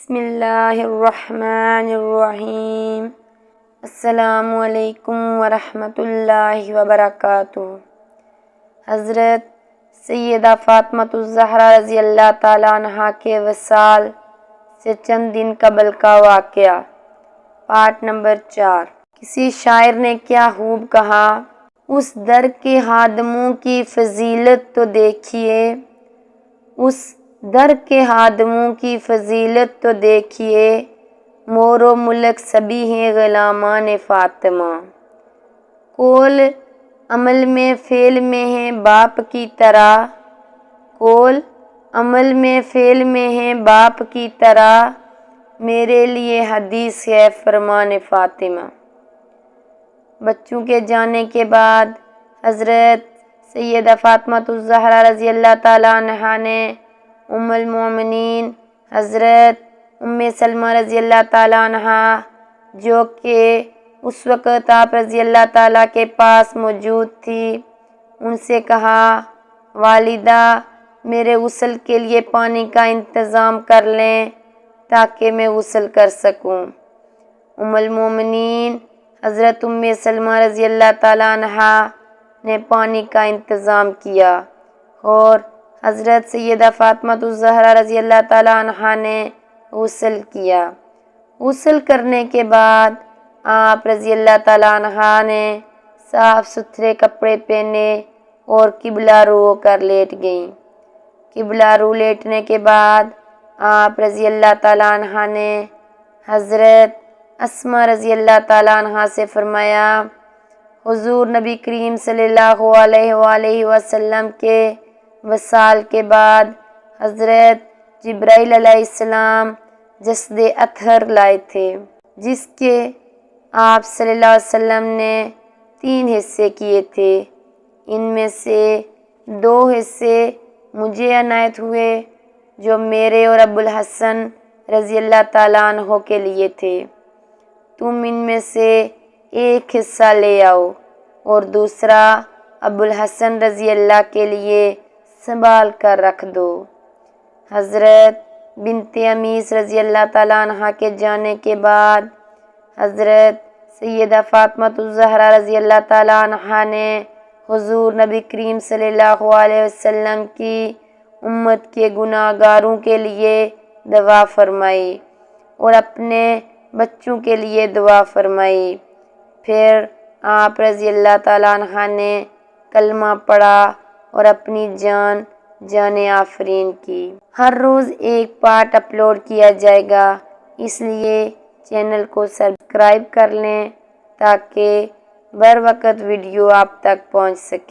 بسم اللہ الرحمن الرحیم۔ السلام علیکم ورحمۃ اللہ وبرکاتہ۔ حضرت سیدہ فاطمۃ الزہرا رضی اللہ تعالیٰ عنہا کے وصال سے چند دن قبل کا واقعہ، پارٹ نمبر 4۔ کسی شاعر نے کیا خوب کہا، اس در کے خادموں کی فضیلت تو دیکھیے، اس در کے خادموں کی فضیلت تو دیکھیے، مور و ملک سبھی ہیں غلامان فاطمہ۔ قول عمل میں فعل میں ہیں باپ کی طرح، قول عمل میں فعل میں ہیں باپ کی طرح، میرے لیے حدیث ہے فرمان فاطمہ۔ بچوں کے جانے کے بعد حضرت سیدہ فاطمۃ الزہرا رضی اللہ تعالیٰ عنہا نے ام المومنین حضرت ام سلمہ رضی اللہ تعالیٰ عنہا، جو کہ اس وقت آپ رضی اللہ تعالیٰ کے پاس موجود تھی، ان سے کہا، والدہ میرے غسل کے لیے پانی کا انتظام کر لیں تاکہ میں غسل کر سکوں۔ ام المومنین حضرت ام سلمہ رضی اللہ تعالیٰ عنہا نے پانی کا انتظام کیا اور حضرت سیدہ فاطمۃ الزہرا رضی اللہ تعالیٰ عنہا نے غسل کیا۔ غسل کرنے کے بعد آپ رضی اللہ تعالیٰ عنہا نے صاف ستھرے کپڑے پہنے اور قبلہ رو ہو کر لیٹ گئیں۔ قبلہ رو لیٹنے کے بعد آپ رضی اللہ تعالیٰ عنہا نے حضرت اسماء رضی اللہ تعالیٰ عنہا سے فرمایا، حضور نبی کریم صلی اللہ علیہ وآلہ وسلم کے وصال کے بعد حضرت جبرائیل علیہ السلام جسد اطہر لائے تھے، جس کے آپ صلی اللہ علیہ وسلم نے 3 حصے کیے تھے۔ ان میں سے 2 حصے مجھے عنایت ہوئے جو میرے اور ابو الحسن رضی اللہ تعالیٰ عنہ کے لیے تھے۔ تم ان میں سے 1 حصہ لے آؤ اور دوسرا ابو الحسن رضی اللہ کے لیے سنبھال کر رکھ دو۔ حضرت بنت امیس رضی اللہ تعالیٰ عنہا کے جانے کے بعد حضرت سیدہ فاطمۃ الزہرا رضی اللہ تعالیٰ عنہا نے حضور نبی کریم صلی اللہ علیہ وسلم کی امت کے گناہ گاروں کے لیے دعا فرمائی اور اپنے بچوں کے لیے دعا فرمائی۔ پھر آپ رضی اللہ تعالیٰ عنہا نے کلمہ پڑھا اور اپنی جان آفرین کی۔ ہر روز ایک پارٹ اپلوڈ کیا جائے گا، اس لیے چینل کو سبسکرائب کر لیں تاکہ بر وقت ویڈیو آپ تک پہنچ سکے۔